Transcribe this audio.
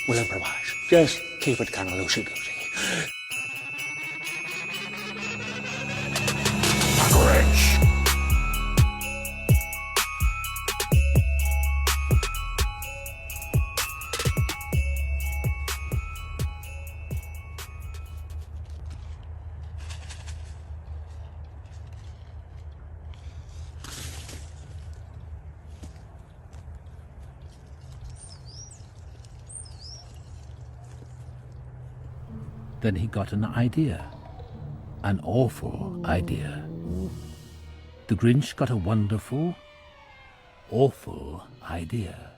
Walang probation. Just keep it kind of loosey-goosey. Grinch. Then he got an idea. An awful idea. The Grinch got a wonderful, awful idea.